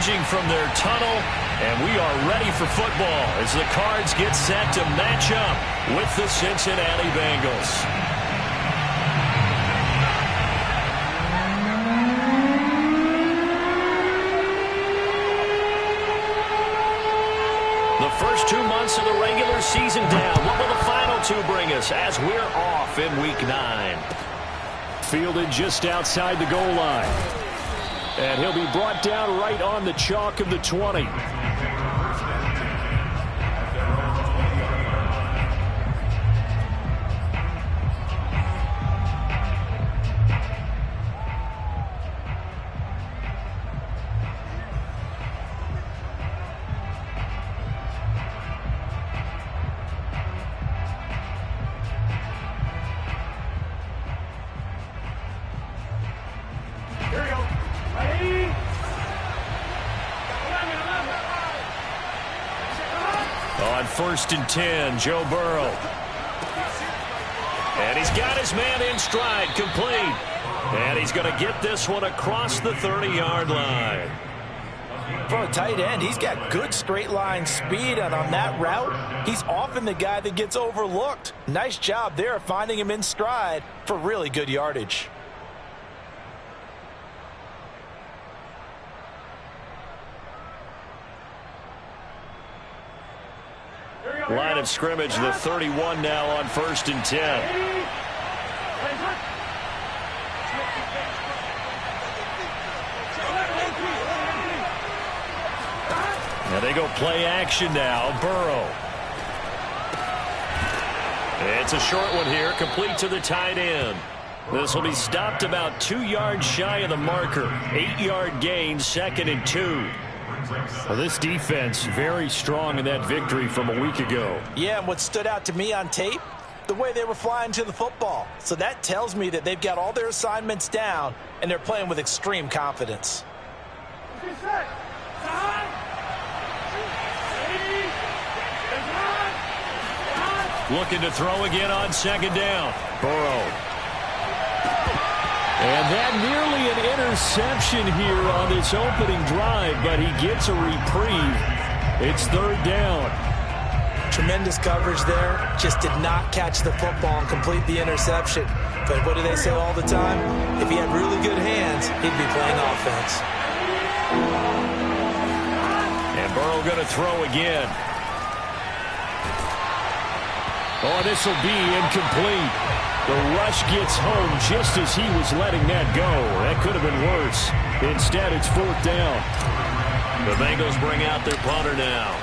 emerging from their tunnel, and we are ready for football as the Cards get set to match up with the Cincinnati Bengals. The first 2 months of the regular season down. What will the final 2 bring us as we're off in Week 9? Fielded just outside the goal line. And he'll be brought down right on the chalk of the 20. On 1st and 10, Joe Burrow. And he's got his man in stride, complete. And he's going to get this one across the 30-yard line. For a tight end, he's got good straight line speed, and on that route, he's often the guy that gets overlooked. Nice job there finding him in stride for really good yardage. Line of scrimmage, the 31 now on 1st and 10. Now they go play action now. Burrow. It's a short one here, complete to the tight end. This will be stopped about 2 yards shy of the marker. 8-yard gain, 2nd and 2. Well, this defense very strong in that victory from a week ago. Yeah, and what stood out to me on tape, the way they were flying to the football. So that tells me that they've got all their assignments down, and they're playing with extreme confidence. Looking to throw again on 2nd down. Burrow. And that nearly an interception here on this opening drive, but he gets a reprieve. It's 3rd down. Tremendous coverage there. Just did not catch the football and complete the interception. But what do they say all the time? If he had really good hands, he'd be playing offense. And Burrow going to throw again. Oh, this will be incomplete. The rush gets home just as he was letting that go. That could have been worse. Instead, it's 4th down. The Bengals bring out their punter now.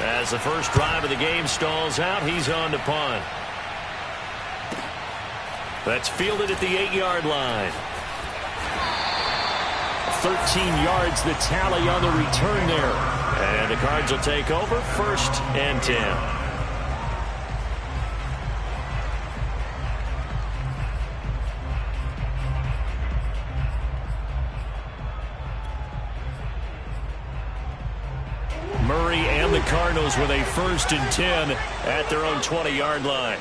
As the first drive of the game stalls out, he's on to punt. That's fielded at the 8-yard line. 13 yards the tally on the return there. And the Cards will take over 1st and 10. Murray and the Cardinals with a 1st and 10 at their own 20-yard line.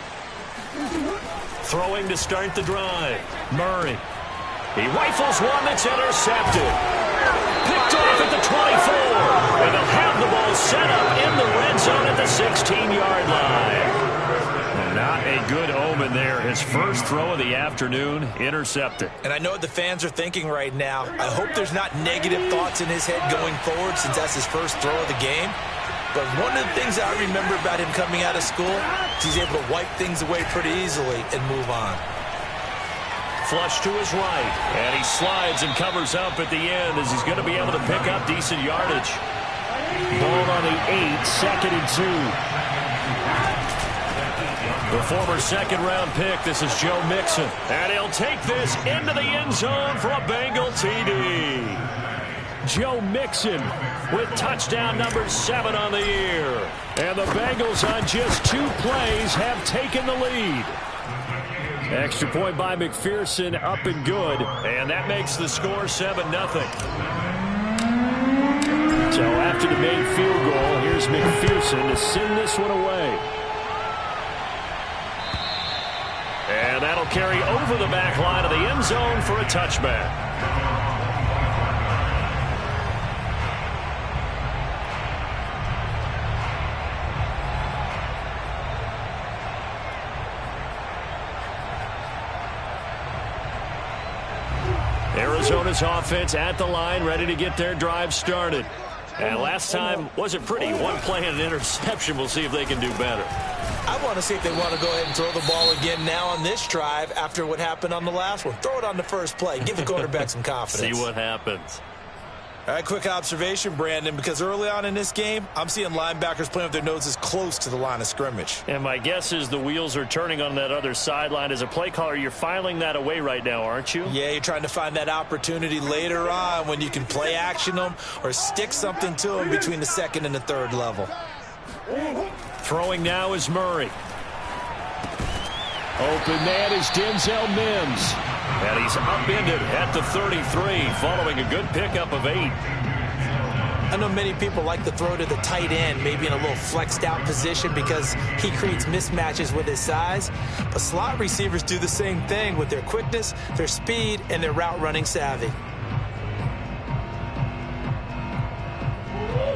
Throwing to start the drive. Murray. He rifles one that's intercepted. Picked off at the 24. And they'll have the ball set up in the red zone at the 16-yard line. Not a good omen there. His first throw of the afternoon, intercepted. And I know what the fans are thinking right now. I hope there's not negative thoughts in his head going forward since that's his first throw of the game. But one of the things I remember about him coming out of school is he's able to wipe things away pretty easily and move on. Flush to his right, and he slides and covers up at the end as he's going to be able to pick up decent yardage. Ball on the 8, 2nd and 2. The former 2nd-round pick, this is Joe Mixon. And he'll take this into the end zone for a Bengal TD. Joe Mixon with touchdown number 7 on the year. And the Bengals on just 2 plays have taken the lead. Extra point by McPherson, up and good. And that makes the score 7-0. So after the made field goal, here's McPherson to send this one away. And that'll carry over the back line of the end zone for a touchback. Arizona's offense at the line, ready to get their drive started. And last time wasn't pretty. One play and an interception. We'll see if they can do better. I want to see if they want to go ahead and throw the ball again now on this drive after what happened on the last one. Throw it on the first play. Give the quarterback some confidence. See what happens. All right, quick observation, Brandon, because early on in this game, I'm seeing linebackers playing with their noses close to the line of scrimmage. And my guess is the wheels are turning on that other sideline. As a play caller, you're filing that away right now, aren't you? Yeah, you're trying to find that opportunity later on when you can play action them or stick something to them between the second and the third level. Throwing now is Murray. Open man is Denzel Mims. And he's upended at the 33 following a good pickup of 8. I know many people like to throw to the tight end, maybe in a little flexed out position because he creates mismatches with his size. But slot receivers do the same thing with their quickness, their speed, and their route running savvy.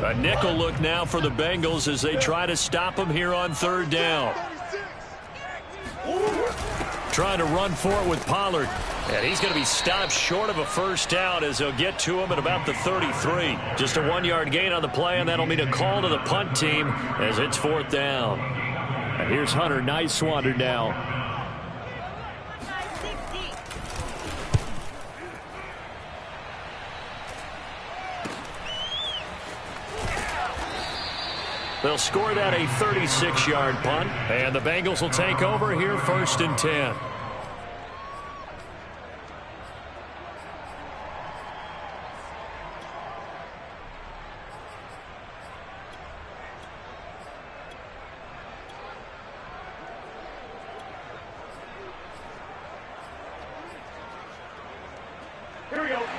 A nickel look now for the Bengals as they try to stop him here on third down. Trying to run for it with Pollard. And he's going to be stopped short of a first down as they'll get to him at about the 33. Just a 1-yard gain on the play, and that'll mean a call to the punt team as it's fourth down. And here's Hunter Nicewander now. They'll score that a 36-yard punt. And the Bengals will take over here first and 10.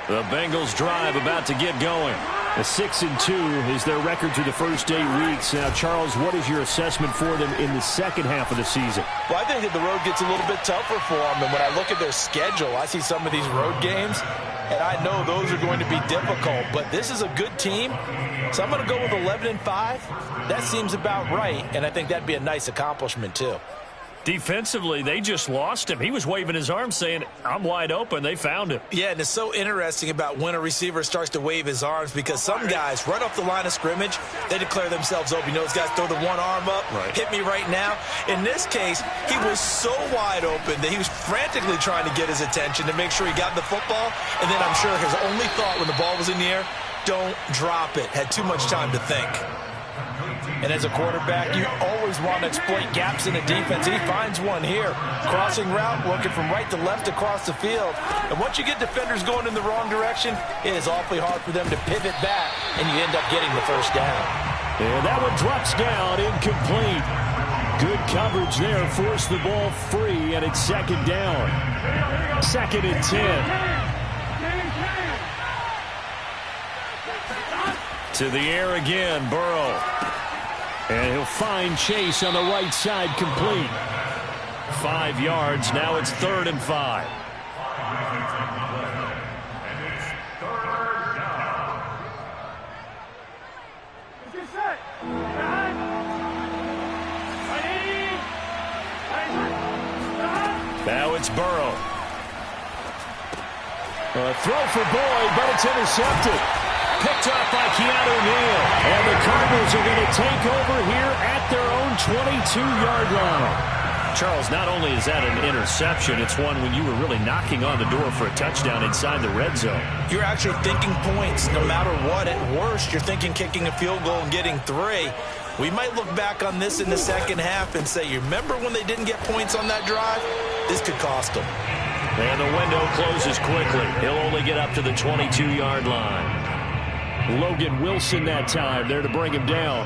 The Bengals drive about to get going. A 6-2 is their record through the first 8 weeks. Now, Charles, what is your assessment for them in the second half of the season? Well, I think that the road gets a little bit tougher for them. And when I look at their schedule, I see some of these road games, and I know those are going to be difficult. But this is a good team, so I'm going to go with 11-5. That seems about right, and I think that'd be a nice accomplishment, too. Defensively, they just lost him. He was waving his arms saying, I'm wide open. They found him. Yeah, and it's so interesting about when a receiver starts to wave his arms because some guys right off the line of scrimmage, they declare themselves open. You know, those guys throw the one arm up, hit me right now. In this case, he was so wide open that he was frantically trying to get his attention to make sure he got the football. And then I'm sure his only thought when the ball was in the air, don't drop it. Had too much time to think. And as a quarterback, you always want to exploit gaps in the defense. He finds one here. Crossing route, working from right to left across the field. And once you get defenders going in the wrong direction, it is awfully hard for them to pivot back, and you end up getting the first down. And that one drops down, incomplete. Good coverage there, forced the ball free, and it's second down. 2nd and 10. To the air again, Burrow. And he'll find Chase on the right side, complete. 5 yards, now it's 3rd and 5. Now it's Burrow. A throw for Boyd, but it's intercepted. Picked off by Keanu Neal. And the Cardinals are going to take over here at their own 22-yard line. Charles, not only is that an interception, it's one when you were really knocking on the door for a touchdown inside the red zone. You're actually thinking points no matter what. At worst, you're thinking kicking a field goal and getting 3. We might look back on this in the second half and say, you remember when they didn't get points on that drive? This could cost them. And the window closes quickly. He'll only get up to the 22-yard line. Logan Wilson that time there to bring him down.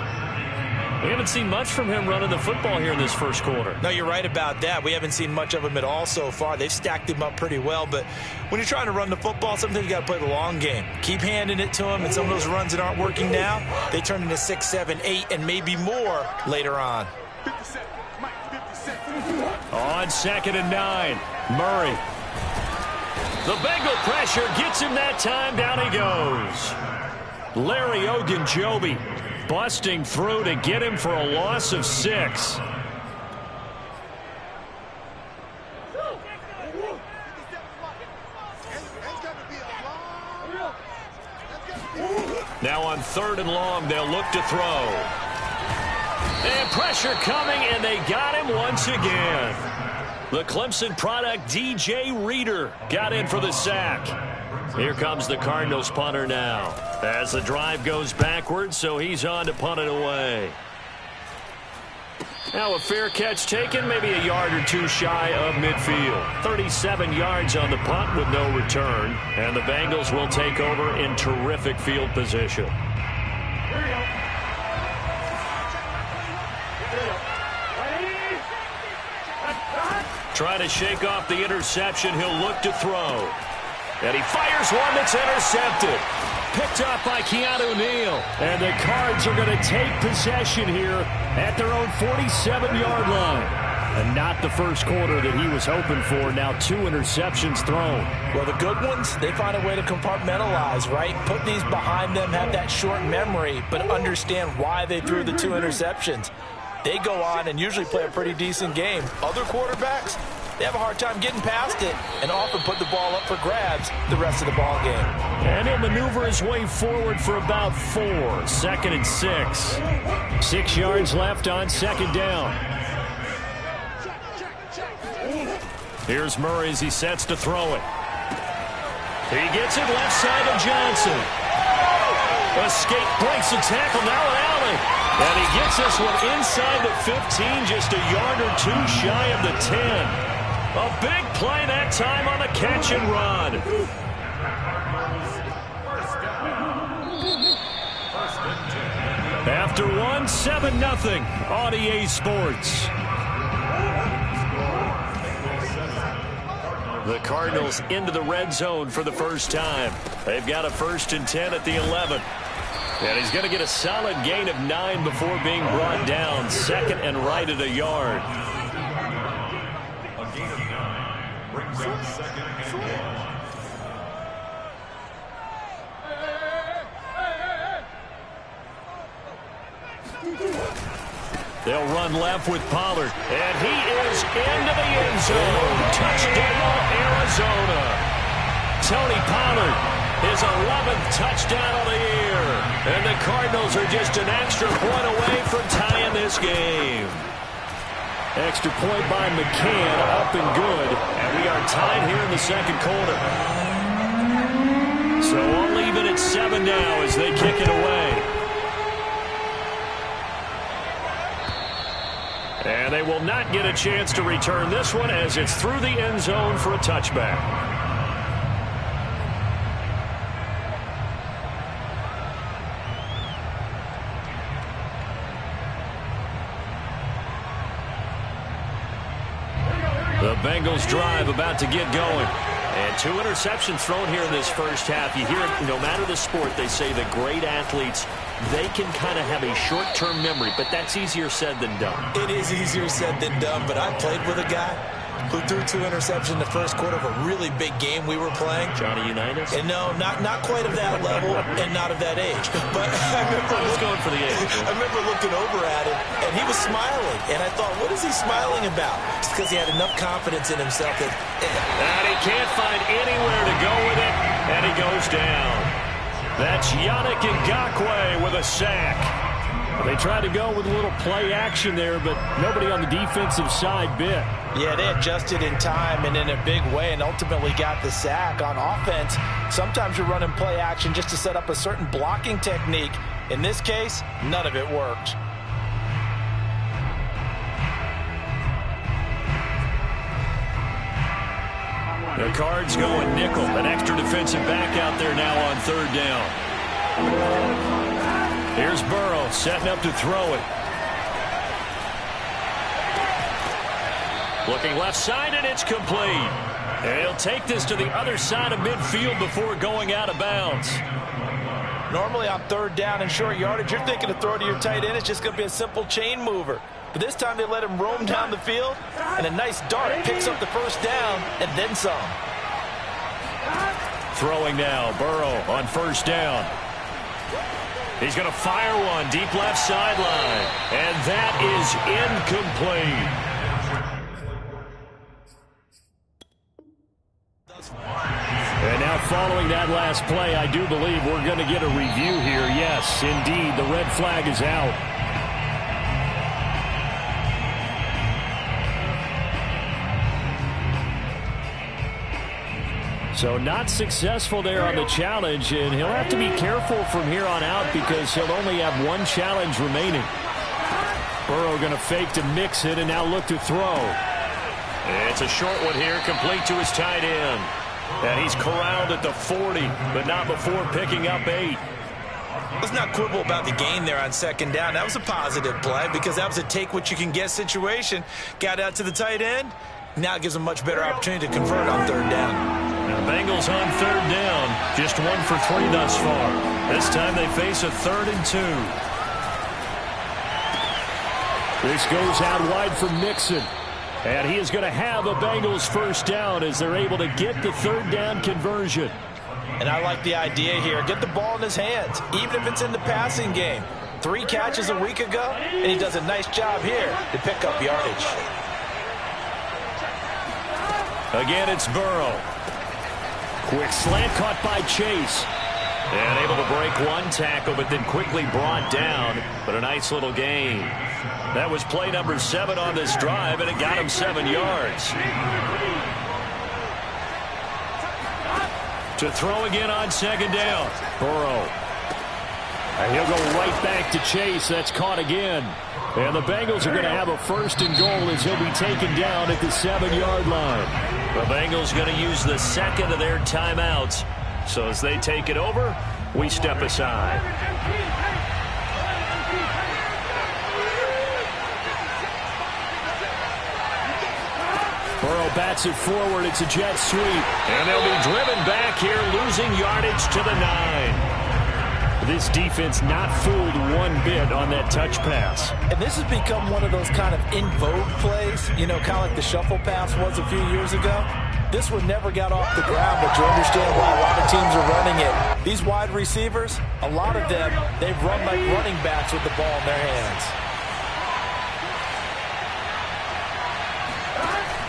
We haven't seen much from him running the football here in this first quarter. No, you're right about that. We haven't seen much of him at all so far. They've stacked him up pretty well, but when you're trying to run the football, sometimes you got to play the long game. Keep handing it to him, and some of those runs that aren't working now, they turn into 6, 7, 8, and maybe more later on. On 2nd and 9, Murray. The Bengal pressure gets him that time. Down he goes. Larry Ogunjobi busting through to get him for a loss of 6. Now on 3rd and long, they'll look to throw. And pressure coming, and they got him once again. The Clemson product, DJ Reader, got in for the sack. Here comes the Cardinals punter now. As the drive goes backwards, so he's on to punt it away. Now a fair catch taken, maybe a yard or two shy of midfield. 37 yards on the punt with no return. And the Bengals will take over in terrific field position. Trying to shake off the interception, he'll look to throw. And he fires one that's intercepted. Picked up by Keanu Neal. And the Cards are going to take possession here at their own 47-yard line. And not the first quarter that he was hoping for. Now 2 interceptions thrown. Well, the good ones, they find a way to compartmentalize, right? Put these behind them, have that short memory, but understand why they threw the 2 interceptions. They go on and usually play a pretty decent game. Other quarterbacks, they have a hard time getting past it and often put the ball up for grabs the rest of the ball game. And he'll maneuver his way forward for about 4. 2nd and 6. 6 yards left on 2nd down. Here's Murray as he sets to throw it. He gets it left side of Johnson. Escape breaks the tackle, now an alley. And he gets this one inside the 15, just a yard or 2 shy of the 10. A big play that time on the catch and run. After 1, 7-0 on EA Sports. The Cardinals into the red zone for the first time. They've got a 1st and 10 at the 11. And he's going to get a solid gain of 9 before being brought down. 2nd and right at a yard. A gain of 9 brings up 2nd and 1. They'll run left with Pollard. And he is into the end zone. Touchdown, Arizona. Tony Pollard, his 11th touchdown of the year. And the Cardinals are just an extra point away from tying this game. Extra point by McCann, up and good. And we are tied here in the 2nd quarter. So all even at 7 now as they kick it away. And they will not get a chance to return this one as it's through the end zone for a touchback. The Bengals drive about to get going. And 2 interceptions thrown here in this first half. You hear it, no matter the sport, they say the great athletes, they can kind of have a short-term memory, but that's easier said than done. It is easier said than done, but I played with a guy who threw 2 interceptions in the first quarter of a really big game we were playing. Johnny Unitas? And no, not quite of that level and not of that age. But I was going for the age. I remember looking over at him, and he was smiling. And I thought, what is he smiling about? It's because he had enough confidence in himself that... And he can't find anywhere to go with it, and he goes down. That's Yannick Ngakoue with a sack. They tried to go with a little play action there, but nobody on the defensive side bit. Yeah, they adjusted in time and in a big way and ultimately got the sack. On offense, sometimes you're running play action just to set up a certain blocking technique. In this case, none of it worked. The Cards going nickel. An extra defensive back out there now on 3rd down. Here's Burrow setting up to throw it. Looking left side, and it's complete. And he'll take this to the other side of midfield before going out of bounds. Normally on 3rd down and short yardage, you're thinking to throw to your tight end. It's just going to be a simple chain mover. But this time they let him roam down the field, and a nice dart picks up the 1st down and then some. Throwing now, Burrow on 1st down. He's going to fire one deep left sideline, and that is incomplete. And now following that last play, I do believe we're going to get a review here. Yes, indeed, the red flag is out. So not successful there on the challenge, and he'll have to be careful from here on out because he'll only have one challenge remaining. Burrow going to fake to mix it and now look to throw. It's a short one here, complete to his tight end. And he's corralled at the 40, but not before picking up 8. Let's not quibble about the gain there on second down. That was a positive play because that was a take-what-you-can-get situation. Got out to the tight end. Now it gives them much better opportunity to convert on third down. Now the Bengals on third down. Just 1 for 3 thus far. This time they face a 3rd and 2. This goes out wide for Mixon. And he is going to have a Bengals first down as they're able to get the third down conversion. And I like the idea here. Get the ball in his hands, even if it's in the passing game. 3 catches a week ago, and he does a nice job here to pick up yardage. Again, it's Burrow. Quick slant caught by Chase. And able to break 1 tackle, but then quickly brought down. But a nice little gain. That was play number 7 on this drive, and it got him 7 yards. To throw again on second down. Burrow. And he'll go right back to Chase. That's caught again. And the Bengals are going to have a 1st and goal as he'll be taken down at the 7-yard line. The Bengals going to use the 2nd of their timeouts. So as they take it over, we step aside. Burrow bats it forward. It's a jet sweep. And they'll be driven back here, losing yardage to the 9. This defense not fooled one bit on that touch pass. And this has become one of those kind of in vogue plays, you know, kind of like the shuffle pass was a few years ago. This one never got off the ground, but you understand why a lot of teams are running it. These wide receivers, a lot of them, they've run like running backs with the ball in their hands.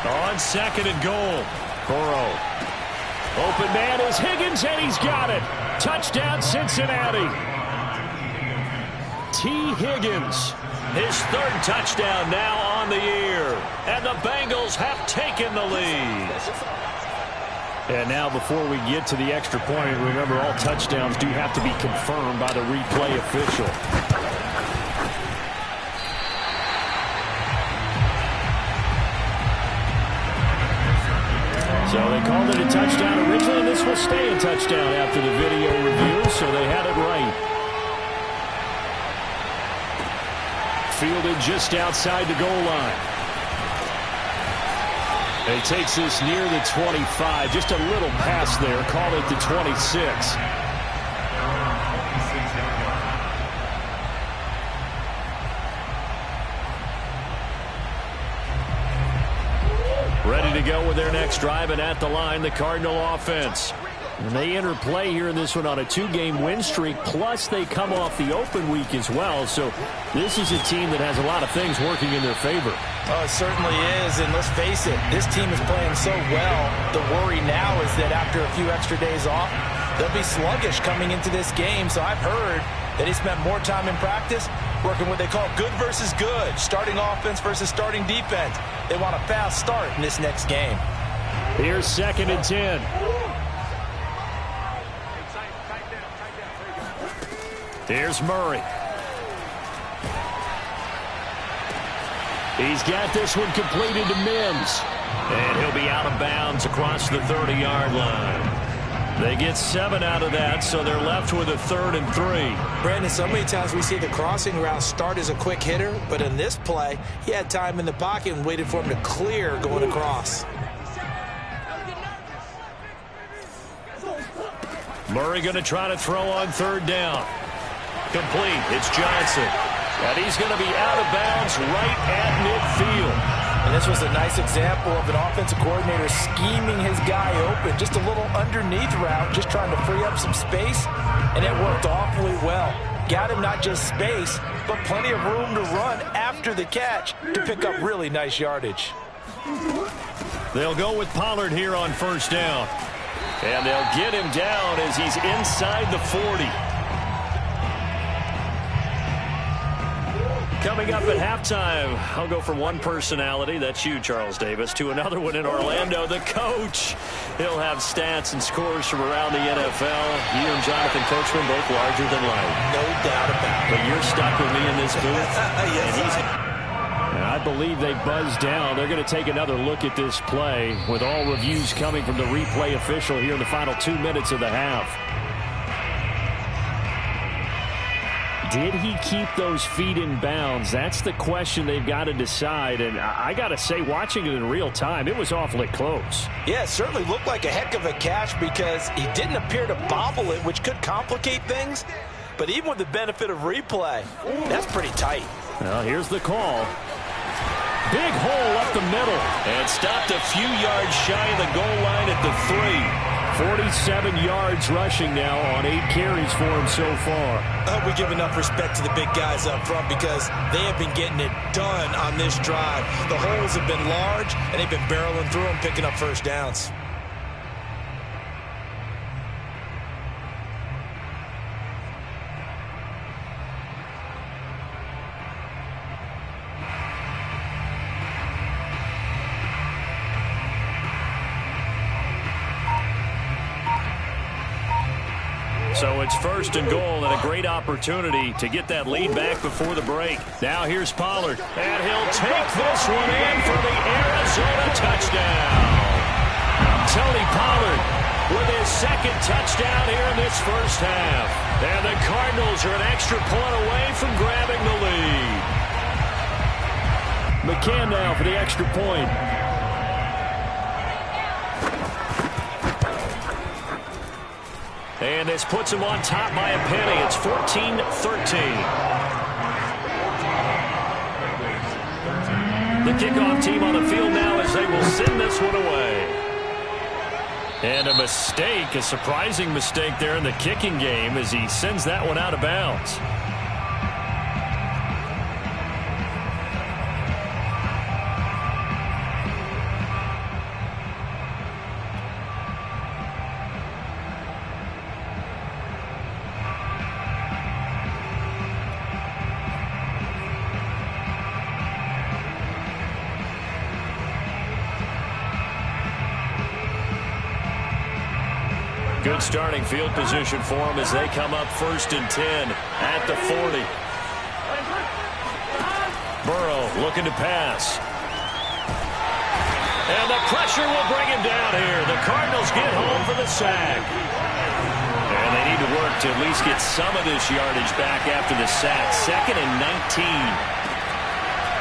On 2nd and goal. Burrow. Open man is Higgins, and he's got it. Touchdown, Cincinnati. T. Higgins. His 3rd touchdown now on the year. And the Bengals have taken the lead. And now before we get to the extra point, remember all touchdowns do have to be confirmed by the replay official. So they called it a touchdown originally. This will stay a touchdown after the video review, so they had it right. Fielded just outside the goal line. And he takes this near the 25. Just a little pass there. Call it the 26. Ready to go with their next drive, and at the line, the Cardinal offense. And they enter play here in this one on a 2-game win streak, plus they come off the open week as well. So this is a team that has a lot of things working in their favor. Oh, it certainly is, and let's face it, this team is playing so well. The worry now is that after a few extra days off, they'll be sluggish coming into this game. So I've heard that he spent more time in practice working what they call good versus good, starting offense versus starting defense. They want a fast start in this next game. Here's 2nd and 10. Here's Murray. He's got this one completed to Mims. And he'll be out of bounds across the 30-yard line. They get 7 out of that, so they're left with a 3rd and 3. Brandon, so many times we see the crossing route start as a quick hitter, but in this play, he had time in the pocket and waited for him to clear going across. Murray going to try to throw on 3rd down. Complete. It's Johnson. And he's going to be out of bounds right at midfield. And this was a nice example of an offensive coordinator scheming his guy open. Just a little underneath route, just trying to free up some space, and it worked awfully well. Got him not just space, but plenty of room to run after the catch to pick up really nice yardage. They'll go with Pollard here on 1st down. And they'll get him down as he's inside the 40. Coming up at halftime, I'll go from one personality, that's you, Charles Davis, to another one in Orlando, the coach. He'll have stats and scores from around the NFL. You and Jonathan Coachman both larger than life. No doubt about it. But you're stuck with me in this booth. Yes, And I believe they buzzed down. They're going to take another look at this play with all reviews coming from the replay official here in the final 2 minutes of the half. Did he keep those feet in bounds? That's the question they've got to decide. And I got to say, watching it in real time, it was awfully close. Yeah, it certainly looked like a heck of a catch because he didn't appear to bobble it, which could complicate things. But even with the benefit of replay, that's pretty tight. Well, here's the call. Big hole up the middle. And stopped a few yards shy of the goal line at the 3. 47 yards rushing now on 8 carries for him so far. I hope we give enough respect to the big guys up front because they have been getting it done on this drive. The holes have been large, and they've been barreling through them, picking up first downs. So it's first and goal and a great opportunity to get that lead back before the break. Now here's Pollard. And he'll take this one in for the Arizona touchdown. Tony Pollard with his second touchdown here in this first half. And the Cardinals are an extra point away from grabbing the lead. McCann now for the extra point. And this puts him on top by a penny. It's 14-13. The kickoff team on the field now as they will send this one away. And a mistake, a surprising mistake there in the kicking game as he sends that one out of bounds. Good starting field position for them as they come up 1st and 10 at the 40. Burrow looking to pass. And the pressure will bring him down here. The Cardinals get home for the sack. And they need to work to at least get some of this yardage back after the sack. 2nd and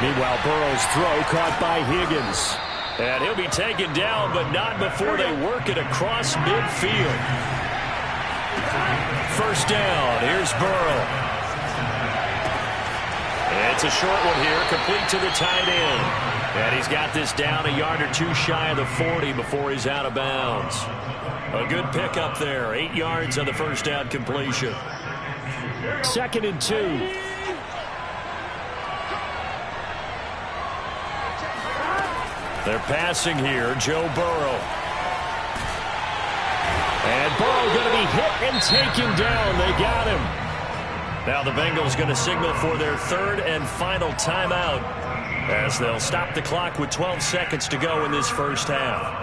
19. Meanwhile, Burrow's throw caught by Higgins. And he'll be taken down, but not before they work it across midfield. First down. Here's Burrow. It's a short one here, complete to the tight end. And he's got this down a yard or two shy of the 40 before he's out of bounds. A good pickup there. 8 yards on the first down completion. 2nd and 2. They're passing here, Joe Burrow. And Burrow going to be hit and taken down. They got him. Now the Bengals going to signal for their 3rd and final timeout as they'll stop the clock with 12 seconds to go in this first half.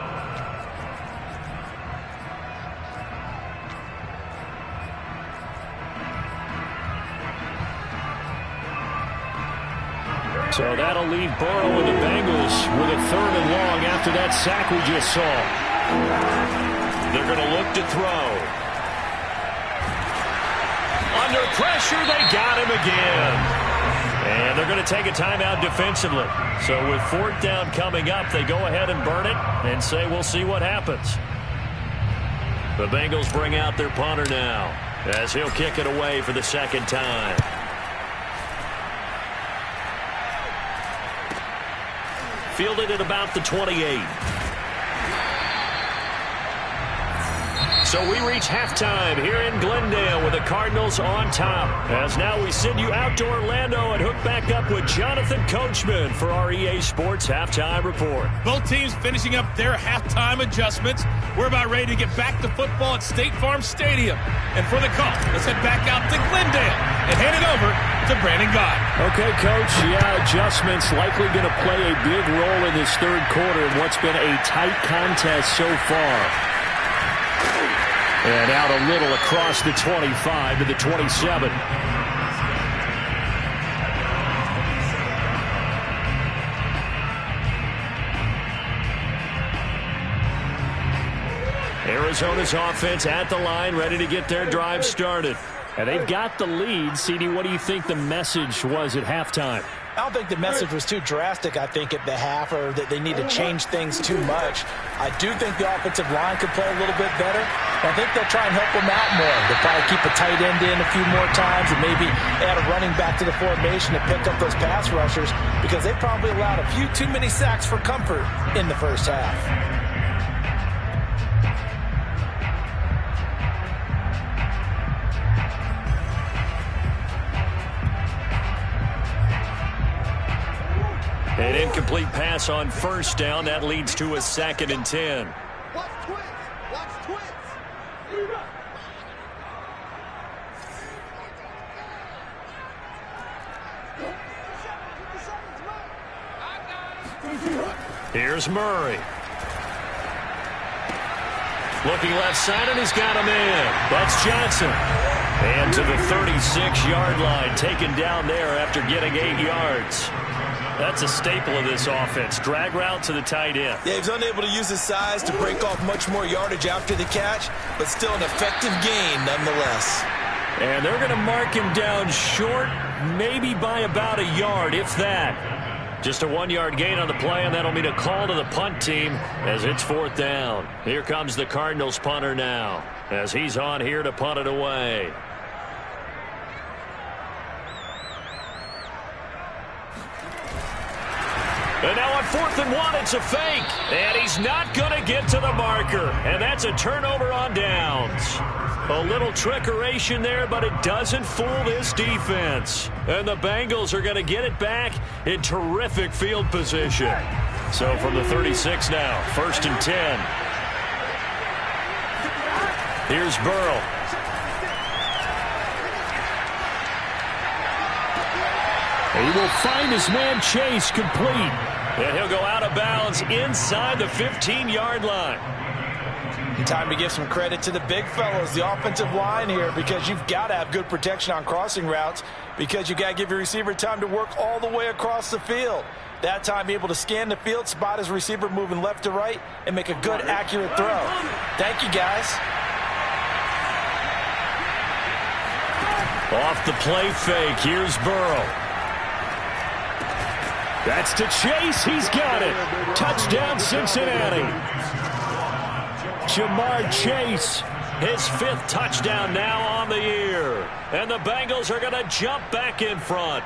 So that'll leave Burrow and the Bengals with a 3rd and long after that sack we just saw. They're going to look to throw. Under pressure, they got him again. And they're going to take a timeout defensively. So with 4th down coming up, they go ahead and burn it and say we'll see what happens. The Bengals bring out their punter now as he'll kick it away for the 2nd time. Fielded at about the 28. So we reach halftime here in Glendale with the Cardinals on top. As now we send you out to Orlando and hook back up with Jonathan Coachman for our EA Sports Halftime Report. Both teams finishing up their halftime adjustments. We're about ready to get back to football at State Farm Stadium. And for the call, let's head back out to Glendale and hand it over to Brandon Gott. Okay, Coach. Yeah, adjustments likely going to play a big role in this third quarter in what's been a tight contest so far. And out a little across the 25 to the 27. Arizona's offense at the line, ready to get their drive started. And they've got the lead. CD, what do you think the message was at halftime? I don't think the message was too drastic, I think, at the half, or that they need to change things too much. I do think the offensive line could play a little bit better. I think they'll try and help them out more. They'll probably keep a tight end in a few more times and maybe add a running back to the formation to pick up those pass rushers, because they probably allowed a few too many sacks for comfort in the first half. An incomplete pass on first down. That leads to a 2nd and 10. Watch twins. Watch twins. Here's Murray. Looking left side, and he's got him in. That's Johnson. And to the 36-yard line, taken down there after getting 8 yards. That's a staple of this offense. Drag route to the tight end. Yeah, he's unable to use his size to break off much more yardage after the catch, but still an effective gain nonetheless. And they're going to mark him down short, maybe by about a yard, if that. Just a 1-yard gain on the play, and that'll mean a call to the punt team as it's 4th down. Here comes the Cardinals punter now, as he's on here to punt it away. And now on 4th and 1, it's a fake. And he's not going to get to the marker. And that's a turnover on downs. A little trickeration there, but it doesn't fool this defense. And the Bengals are going to get it back in terrific field position. So from the 36 now, 1st and 10. Here's Burrow. He will find his man Chase complete. And he'll go out of bounds inside the 15-yard line. Time to give some credit to the big fellows, the offensive line here, because you've got to have good protection on crossing routes, because you got to give your receiver time to work all the way across the field. That time, be able to scan the field, spot his receiver moving left to right, and make a good, accurate throw. Thank you, guys. Off the play fake, here's Burrow. That's to Chase. He's got it. Touchdown, Cincinnati. Jamar Chase, his 5th touchdown now on the year. And the Bengals are going to jump back in front.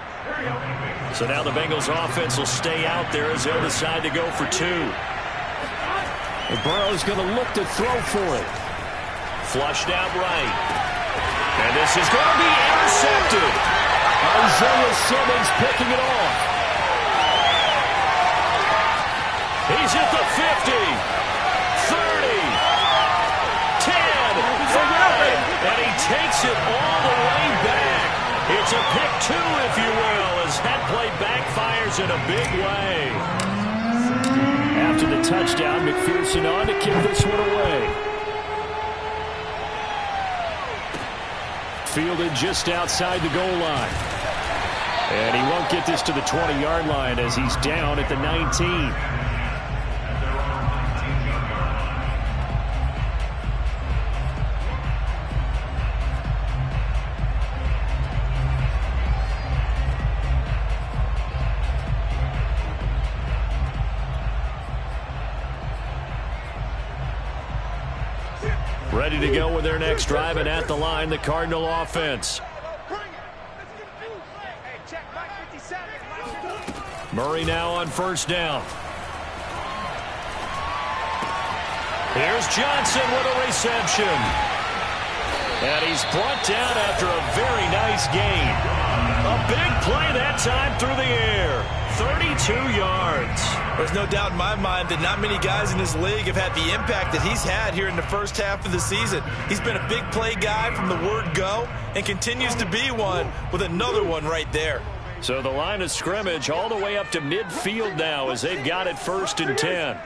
So now the Bengals offense will stay out there as they'll decide to go for 2. And Burrow's going to look to throw for it. Flushed out right. And this is going to be intercepted. Isaiah Simmons picking it off. He's at the 50, 30, 10, 5, and he takes it all the way back. It's a pick 2, if you will, as that play backfires in a big way. After the touchdown, McPherson on to kick this one away. Fielded just outside the goal line. And he won't get this to the 20-yard line as he's down at the 19. Ready to go with their next drive, and at the line, the Cardinal offense. Murray now on 1st down. Here's Johnson with a reception. And he's brought down after a very nice gain. A big play that time through the air. 32 yards. There's no doubt in my mind that not many guys in this league have had the impact that he's had here in the first half of the season. He's been a big play guy from the word go and continues to be one with another one right there. So the line of scrimmage all the way up to midfield now as they've got it 1st and 10.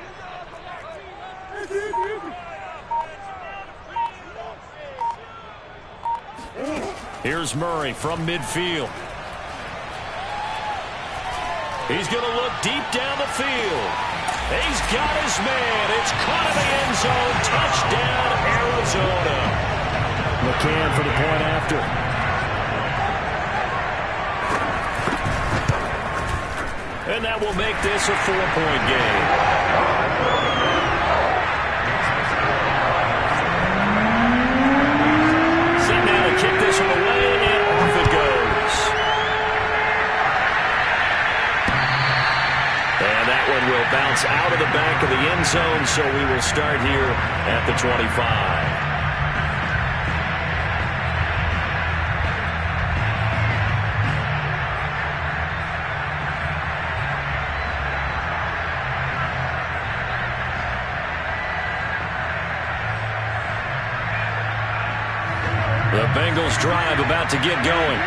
Here's Murray from midfield. He's going to look deep down the field. He's got his man. It's caught in the end zone. Touchdown, Arizona. McCann for the point after. And that will make this a 4-point game. Kick this one away, and off it goes. And that one will bounce out of the back of the end zone, so we will start here at the 25. The Bengals drive about to get going.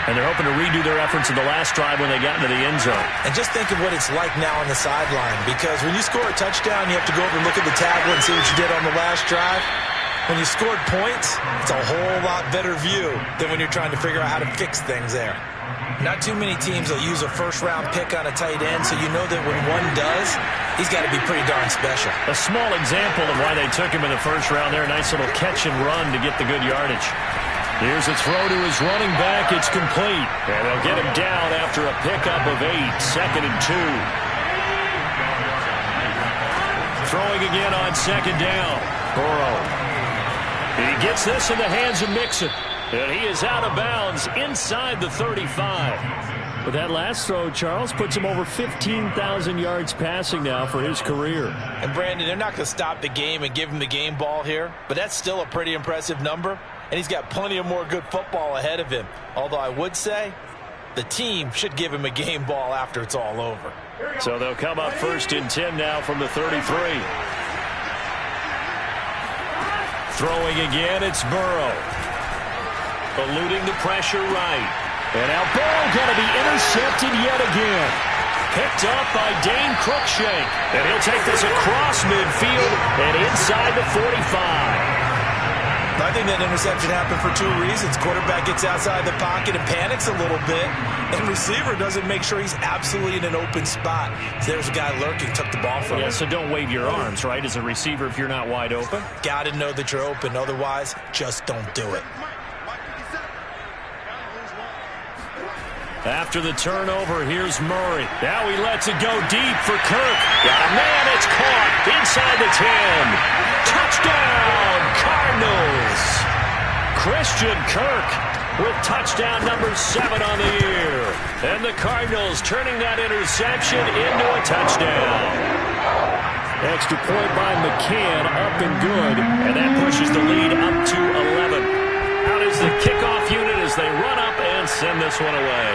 And they're hoping to redo their efforts in the last drive when they got into the end zone. And just think of what it's like now on the sideline. Because when you score a touchdown, you have to go over and look at the tablet and see what you did on the last drive. When you scored points, it's a whole lot better view than when you're trying to figure out how to fix things there. Not too many teams will use a first-round pick on a tight end, so you know that when one does, he's got to be pretty darn special. A small example of why they took him in the first round there. A nice little catch and run to get the good yardage. Here's a throw to his running back. It's complete. And they'll get him down after a pickup of 8. 2nd and 2. Throwing again on 2nd down. Burrow. He gets this in the hands of Mixon. And he is out of bounds inside the 35. But that last throw, Charles, puts him over 15,000 yards passing now for his career. And, Brandon, they're not going to stop the game and give him the game ball here. But that's still a pretty impressive number. And he's got plenty of more good football ahead of him. Although I would say the team should give him a game ball after it's all over. So they'll come up 1st and 10 now from the 33. Throwing again, it's Burrow. Eluding the pressure right. And now Burrow going to be intercepted yet again. Picked up by Dane Cruikshank. And he'll take this across midfield and inside the 45. I think that interception happened for 2 reasons. Quarterback gets outside the pocket and panics a little bit. And receiver doesn't make sure he's absolutely in an open spot. So there's a guy lurking, took the ball from him. Yeah, so don't wave your arms, right, as a receiver if you're not wide open. Got to know that you're open. Otherwise, just don't do it. After the turnover, here's Murray. Now he lets it go deep for Kirk. Got a man, it's caught inside the 10. Touchdown, Cardinals. Christian Kirk with touchdown number 7 on the year. And the Cardinals turning that interception into a touchdown. Extra point by McCann, up and good. And that pushes the lead up to 11. Out is the kickoff unit as they run up and send this one away.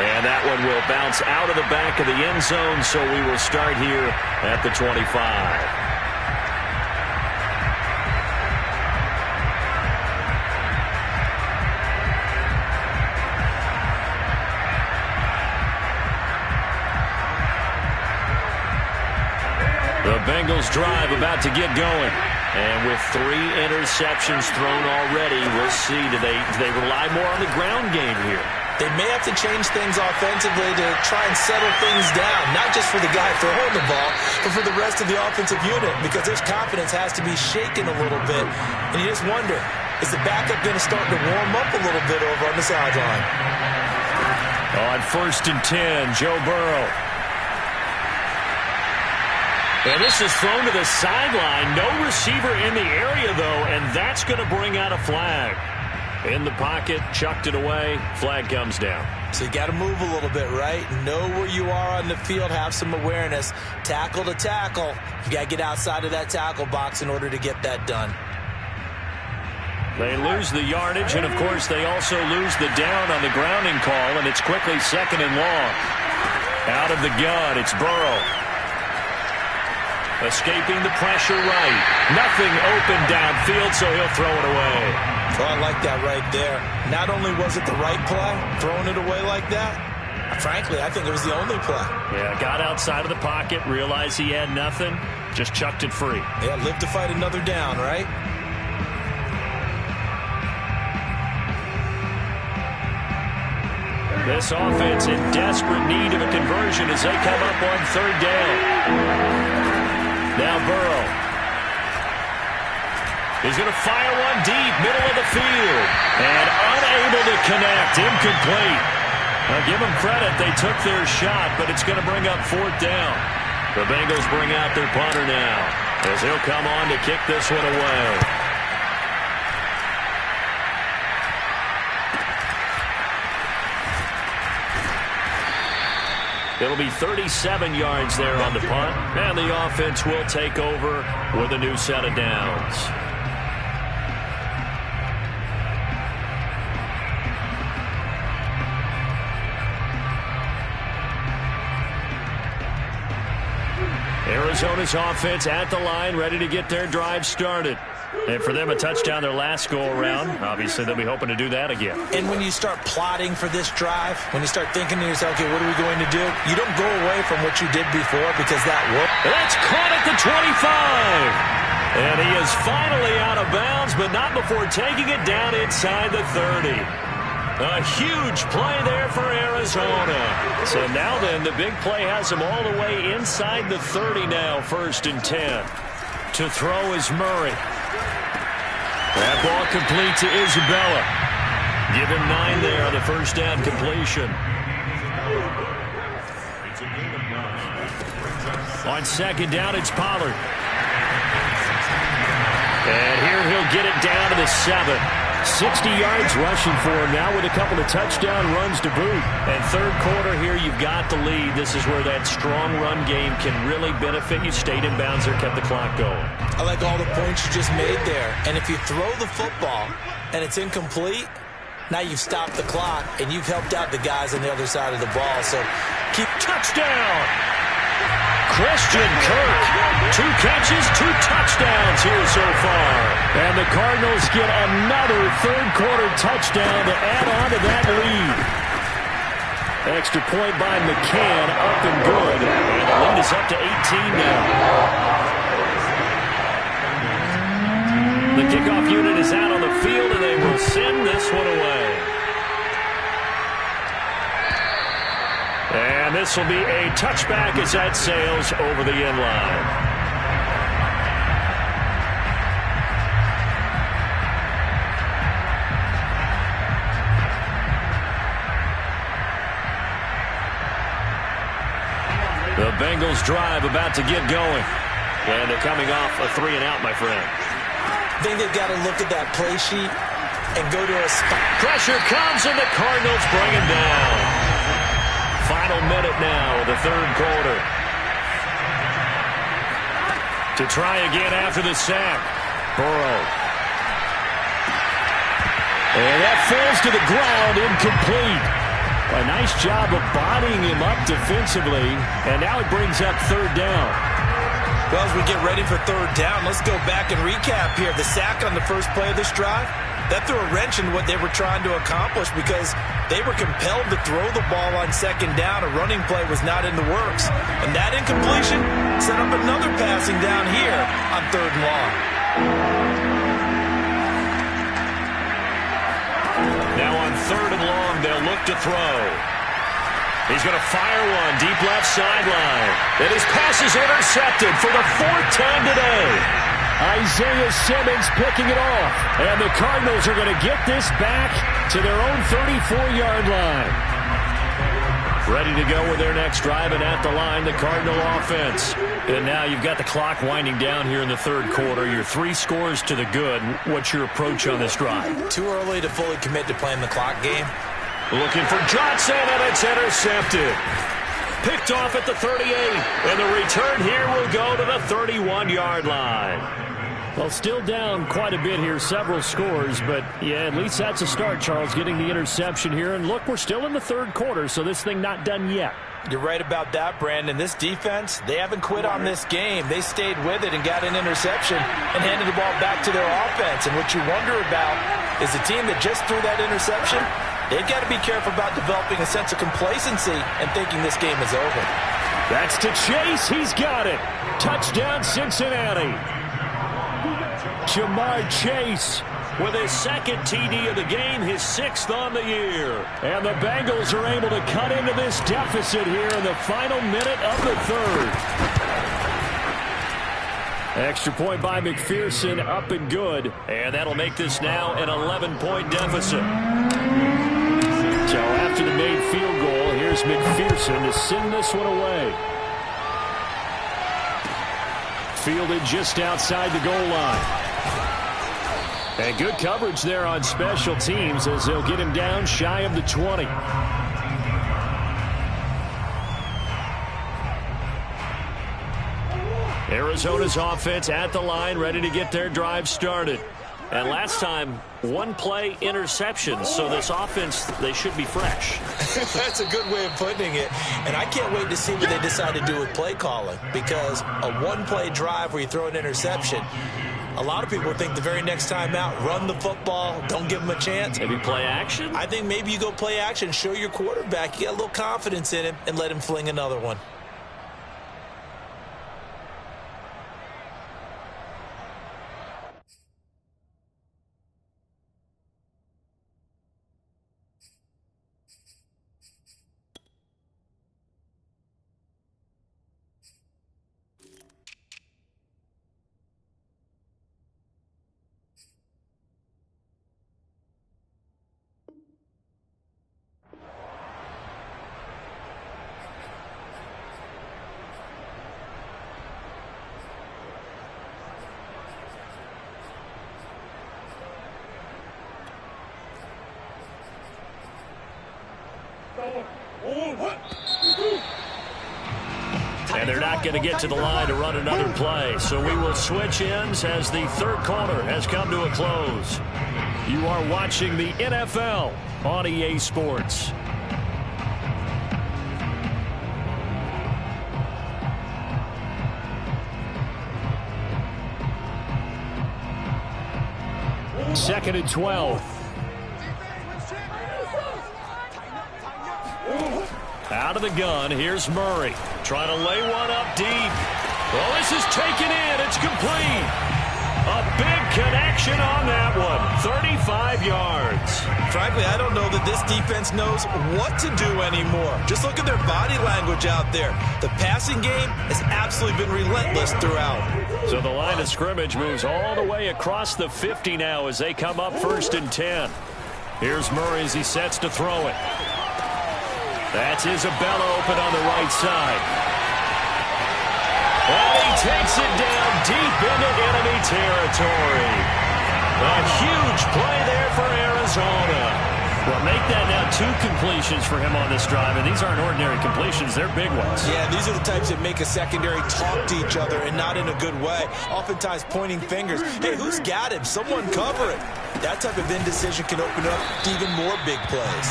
And that one will bounce out of the back of the end zone, so we will start here at the 25. The Bengals drive about to get going. And with 3 interceptions thrown already, we'll see, do they rely more on the ground game here? They may have to change things offensively to try and settle things down, not just for the guy throwing the ball, but for the rest of the offensive unit, because their confidence has to be shaken a little bit. And you just wonder, is the backup going to start to warm up a little bit over on the sideline? On 1st and 10, Joe Burrow. And this is thrown to the sideline. No receiver in the area, though, and that's going to bring out a flag. In the pocket, chucked it away, flag comes down. So you got to move a little bit, right? Know where you are on the field, have some awareness. Tackle to tackle. You got to get outside of that tackle box in order to get that done. They lose the yardage, and of course they also lose the down on the grounding call, and it's quickly 2nd and long. Out of the gun, it's Burrow. Escaping the pressure right. Nothing open downfield, so he'll throw it away. Well, I like that right there. Not only was it the right play, throwing it away like that, frankly, I think it was the only play. Yeah, got outside of the pocket, realized he had nothing, just chucked it free. Yeah, live to fight another down, right? This offense in desperate need of a conversion as they come up on 3rd down. Now Burrow. He's going to fire one deep, middle of the field. And unable to connect, incomplete. Now give them credit, they took their shot, but it's going to bring up 4th down. The Bengals bring out their punter now as he'll come on to kick this one away. It'll be 37 yards there on the punt, and the offense will take over with a new set of downs. Arizona's offense at the line, ready to get their drive started. And for them, a touchdown their last go-around. Obviously, they'll be hoping to do that again. And when you start plotting for this drive, when you start thinking to yourself, okay, what are we going to do? You don't go away from what you did before because that worked. That's caught at the 25. And he is finally out of bounds, but not before taking it down inside the 30. A huge play there for Arizona. So now then, the big play has him all the way inside the 30 now, 1st and 10. To throw is Murray. That ball complete to Isabella. Give him 9 there on the 1st down completion. On 2nd down, it's Pollard. And here he'll get it down to the 7. 60 yards rushing for him now with a couple of touchdown runs to boot. And 3rd quarter here, you've got the lead. This is where that strong run game can really benefit you. Stayed in bounds there, kept the clock going. I like all the points you just made there. And if you throw the football and it's incomplete, now you've stopped the clock and you've helped out the guys on the other side of the ball. So keep touchdown. Christian Kirk, 2 catches, 2 touchdowns here so far. And the Cardinals get another 3rd quarter touchdown to add on to that lead. Extra point by McCann, up and good. And the lead is up to 18 now. The kickoff unit is out on the field, and they will send this one away. And this will be a touchback as that sails over the end line. The Bengals drive about to get going. And they're coming off a 3-and-out, my friend. I think they've got to look at that play sheet and go to a spot. Pressure comes, and the Cardinals bring him down. Final minute now of the 3rd quarter. To try again after the sack. Burrow. And that falls to the ground, incomplete. A nice job of bodying him up defensively, and now it brings up 3rd down. Well, as we get ready for 3rd down, let's go back and recap here. The sack on the first play of this drive, that threw a wrench in what they were trying to accomplish because they were compelled to throw the ball on 2nd down. A running play was not in the works. And that incompletion set up another passing down here on 3rd and long. Now on 3rd and long, they'll look to throw. He's going to fire one deep left sideline. And his pass is intercepted for the 4th time today. Isaiah Simmons picking it off. And the Cardinals are going to get this back to their own 34-yard line. Ready to go with their next drive, and at the line, the Cardinal offense. And now you've got the clock winding down here in the third quarter. You're 3 scores to the good. What's your approach on this drive? Too early to fully commit to playing the clock game. Looking for Johnson, and it's intercepted. Picked off at the 38, and the return here will go to the 31-yard line. Well, still down quite a bit here, several scores, but yeah, at least that's a start, Charles, getting the interception here. And look, we're still in the third quarter, so this thing not done yet. You're right about that, Brandon. This defense, they haven't quit on this game. They stayed with it and got an interception and handed the ball back to their offense. And what you wonder about is the team that just threw that interception, they've got to be careful about developing a sense of complacency and thinking this game is over. That's to Chase. He's got it. Touchdown, Cincinnati. Jamar Chase with his second TD of the game, his 6th on the year. And the Bengals are able to cut into this deficit here in the final minute of the third. Extra point by McPherson, up and good. And that'll make this now an 11-point deficit. So after the made field goal, here's McPherson to send this one away. Fielded just outside the goal line. And good coverage there on special teams as they'll get him down shy of the 20. Arizona's offense at the line, ready to get their drive started. And last time, 1-play interception, so this offense, they should be fresh. That's a good way of putting it. And I can't wait to see what they decide to do with play calling, because a 1-play drive where you throw an interception, a lot of people think the very next time out, run the football, don't give them a chance. Maybe play action? I think maybe you go play action, show your quarterback you got a little confidence in him, and let him fling another one. And they're not going to get to the line to run another play. So we will switch ends as the third quarter has come to a close. You are watching the NFL on EA Sports. Second and 12. Out of the gun, here's Murray. Trying to lay one up deep. Well, this is taken in. It's complete. A big connection on that one. 35 yards. Frankly, I don't know that this defense knows what to do anymore. Just look at their body language out there. The passing game has absolutely been relentless throughout. So the line of scrimmage moves all the way across the 50 now as they come up 1st and 10. Here's Murray as he sets to throw it. That's Isabella open on the right side. And he takes it down deep into enemy territory. A huge play there for Arizona. Well, make that now 2 completions for him on this drive, and these aren't ordinary completions. They're big ones. Yeah, these are the types that make a secondary talk to each other and not in a good way. Oftentimes pointing fingers. Hey, who's got him? Someone cover it. That type of indecision can open up to even more big plays.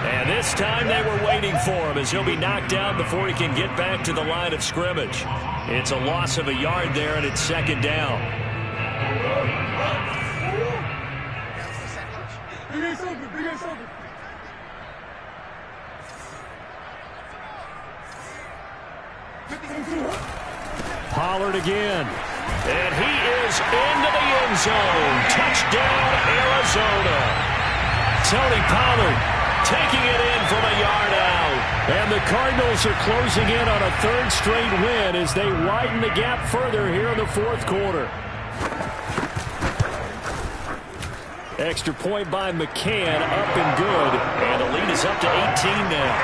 And this time they were waiting for him as he'll be knocked down before he can get back to the line of scrimmage. It's a loss of a yard there, and it's 2nd down. Pollard again. And he is into the end zone. Touchdown, Arizona. Tony Pollard taking it in from a yard out. And the Cardinals are closing in on a 3rd straight win as they widen the gap further here in the 4th quarter. Extra point by McCann, up and good. And the lead is up to 18 now.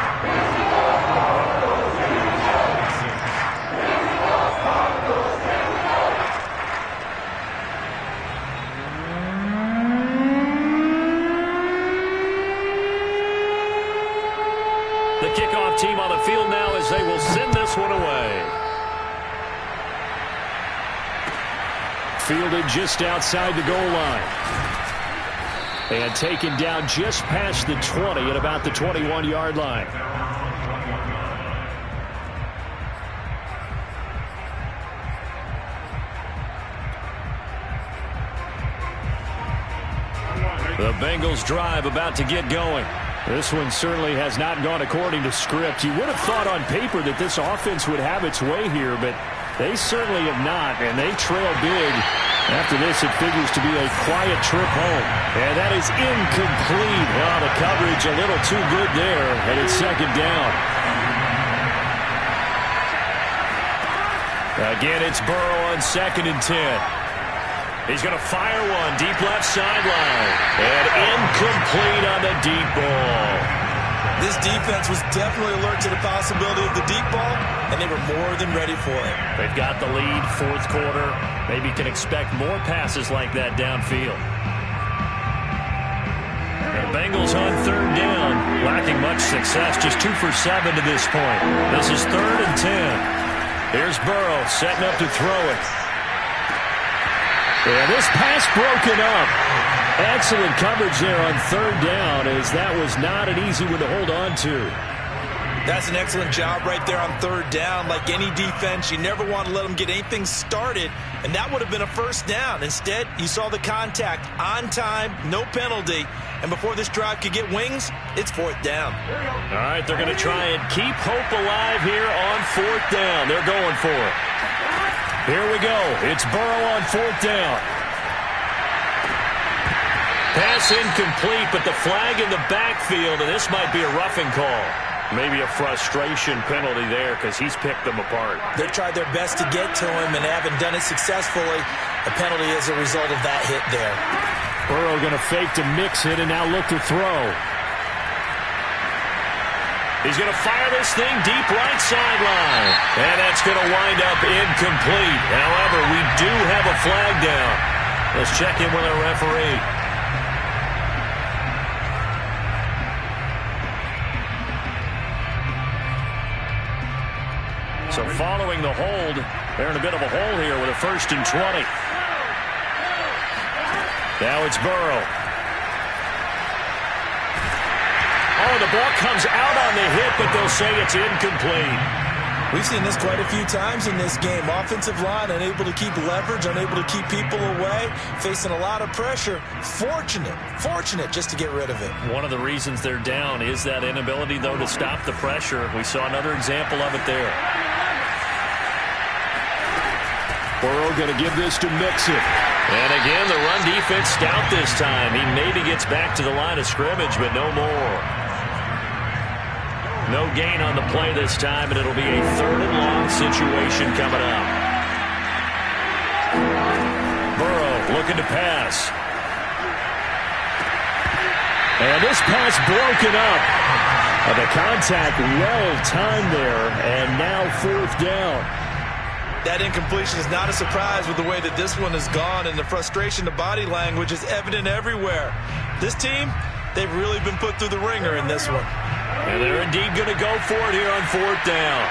The kickoff team on the field now as they will send this one away. Fielded just outside the goal line. And taken down just past the 20 at about the 21-yard line. The Bengals drive about to get going. This one certainly has not gone according to script. You would have thought on paper that this offense would have its way here, but they certainly have not, and they trail big. After this, it figures to be a quiet trip home. And that is incomplete. Oh, the coverage a little too good there, and it's second down. Again, it's Burrow on 2nd and 10. He's going to fire one deep left sideline. And incomplete on the deep ball. This defense was definitely alert to the possibility of the deep ball, and they were more than ready for it. They've got the lead, fourth quarter. Maybe can expect more passes like that downfield. The Bengals on 3rd down, lacking much success, just 2 for 7 to this point. This is 3rd and 10. Here's Burrow setting up to throw it. And this pass broken up. Excellent coverage there on 3rd down, as that was not an easy one to hold on to. That's an excellent job right there on 3rd down. Like any defense, you never want to let them get anything started, and that would have been a 1st down. Instead, you saw the contact on time, no penalty, and before this drive could get wings, it's 4th down. All right, they're going to try and keep hope alive here on 4th down. They're going for it. Here we go. It's Burrow on 4th down. Pass incomplete, but the flag in the backfield, and this might be a roughing call. Maybe a frustration penalty there because he's picked them apart. They've tried their best to get to him and haven't done it successfully. A penalty as a result of that hit there. Burrow going to fake to mix it and now look to throw. He's going to fire this thing deep right sideline. And that's going to wind up incomplete. However, we do have a flag down. Let's check in with our referee. So following the hold, they're in a bit of a hole here with a 1st and 20. Now it's Burrow. Oh, the ball comes out on the hit, but they'll say it's incomplete. We've seen this quite a few times in this game. Offensive line unable to keep leverage, unable to keep people away, facing a lot of pressure. Fortunate just to get rid of it. One of the reasons they're down is that inability, though, to stop the pressure. We saw another example of it there. Burrow going to give this to Mixon. And again, the run defense stout this time. He maybe gets back to the line of scrimmage, but no more. No gain on the play this time, and it'll be a 3rd and long situation coming up. Burrow looking to pass. And this pass broken up. The contact well-timed there, and now 4th down. That incompletion is not a surprise with the way that this one has gone, and the frustration, the body language is evident everywhere. This team, they've really been put through the ringer in this one. And they're indeed going to go for it here on 4th down.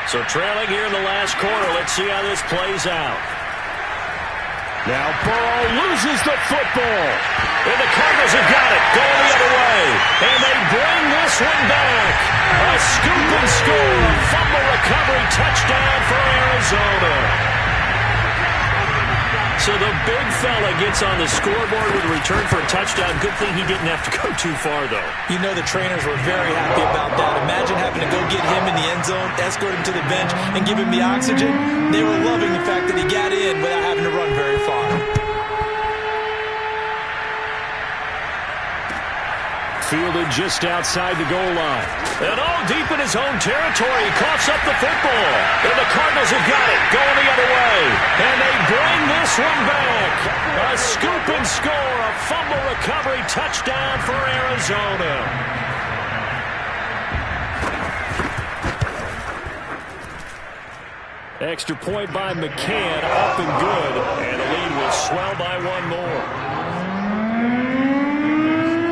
So trailing here in the last quarter, let's see how this plays out. Now Burrow loses the football. And the Cardinals have got it, going the other way. And they bring this one back. A scoop and score, a fumble recovery touchdown for Arizona. So the big fella gets on the scoreboard with a return for a touchdown. Good thing he didn't have to go too far, though. You know the trainers were very happy about that. Imagine having to go get him in the end zone, escort him to the bench, and give him the oxygen. They were loving the fact that he got in without having to run very far. Fielded just outside the goal line. And all deep in his own territory. He coughs up the football. And the Cardinals have got it, going the other way. And they bring this one back. A scoop and score, a fumble recovery touchdown for Arizona. Extra point by McCann, up and good. And the lead will swell by one more.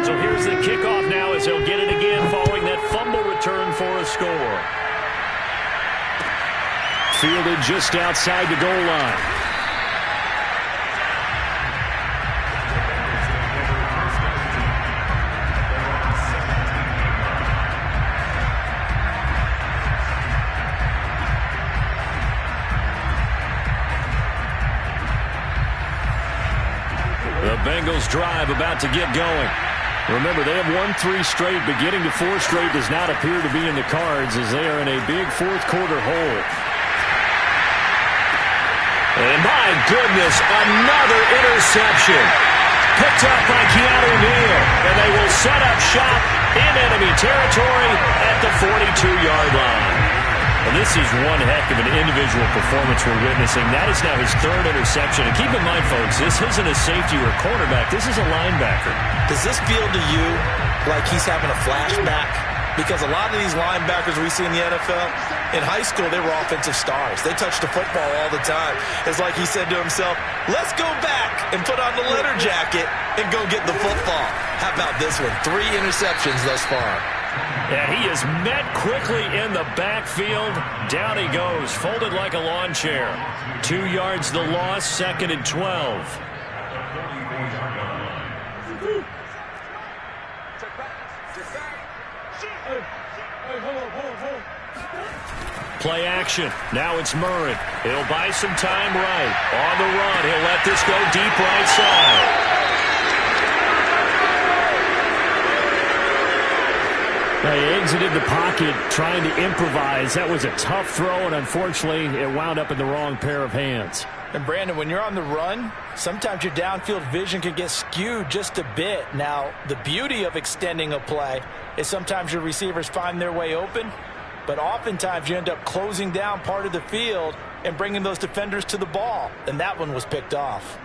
So here's the kickoff now as they'll get it again following that fumble return for a score. Fielded just outside the goal line. The Bengals drive about to get going. Remember, they have won 3 straight, but getting to 4 straight does not appear to be in the cards as they are in a big fourth quarter hole. And my goodness, another interception. Picked up by Keanu Neal. And they will set up shop in enemy territory at the 42-yard line. And this is one heck of an individual performance we're witnessing. That is now his 3rd interception. And keep in mind, folks, this isn't a safety or a cornerback. This is a linebacker. Does this feel to you like he's having a flashback? Because a lot of these linebackers we see in the NFL, in high school, they were offensive stars. They touched the football all the time. It's like he said to himself, let's go back and put on the letter jacket and go get the football. How about this one? 3 interceptions thus far. And he is met quickly in the backfield. Down he goes, folded like a lawn chair. 2 yards the loss, 2nd and 12. Play action. Now it's Murray. He'll buy some time right. On the run, he'll let this go deep right side. He exited the pocket trying to improvise. That was a tough throw, and unfortunately, it wound up in the wrong pair of hands. And, Brandon, when you're on the run, sometimes your downfield vision can get skewed just a bit. Now, the beauty of extending a play is sometimes your receivers find their way open, but oftentimes you end up closing down part of the field and bringing those defenders to the ball, and that one was picked off.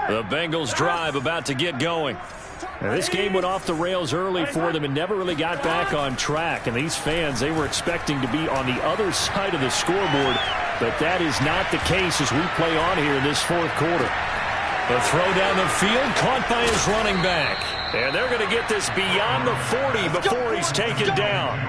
The Bengals drive about to get going. Now, this game went off the rails early for them and never really got back on track. And these fans, they were expecting to be on the other side of the scoreboard, but that is not the case as we play on here in this fourth quarter. The throw down the field, caught by his running back. And they're going to get this beyond the 40 before he's taken down.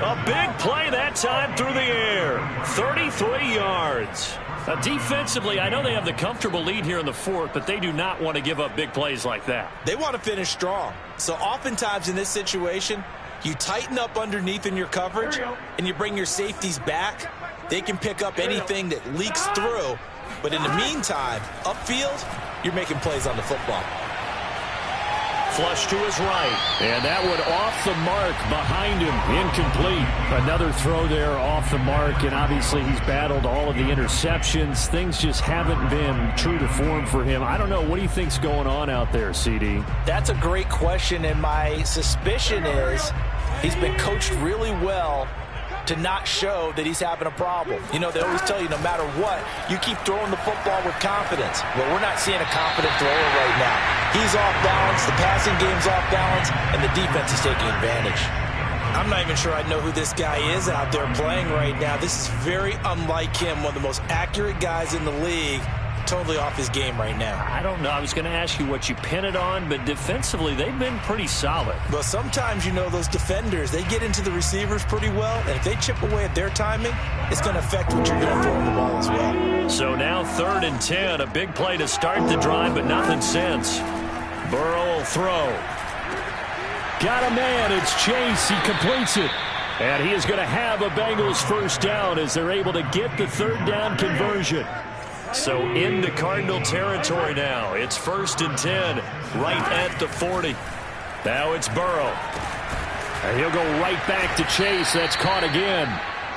A big play that time through the air. 33 yards. Now, defensively, I know they have the comfortable lead here in the fourth, but they do not want to give up big plays like that. They want to finish strong. So oftentimes in this situation, you tighten up underneath in your coverage, and you bring your safeties back. They can pick up anything that leaks through. But in the meantime, upfield, you're making plays on the football. Flush to his right. And that one off the mark behind him. Incomplete. Another throw there off the mark. And obviously he's battled all of the interceptions. Things just haven't been true to form for him. I don't know. What do you think's going on out there, CD? That's a great question. And my suspicion is he's been coached really well to not show that he's having a problem. You know, they always tell you no matter what, you keep throwing the football with confidence. Well, we're not seeing a confident thrower right now. He's off balance, the passing game's off balance, and the defense is taking advantage. I'm not even sure I know who this guy is out there playing right now. This is very unlike him, one of the most accurate guys in the league. Totally off his game right now. I don't know. I was going to ask you what you pin it on, but defensively, they've been pretty solid. Well, sometimes, you know, those defenders, they get into the receivers pretty well, and if they chip away at their timing, it's going to affect what you're doing throwing the ball as well. So now 3rd and 10, a big play to start the drive, but nothing since. Burrow will throw. Got a man. It's Chase. He completes it. And he is going to have a Bengals first down as they're able to get the 3rd down conversion. So into Cardinal territory now. It's 1st and 10, right at the 40. Now it's Burrow. And he'll go right back to Chase. That's caught again.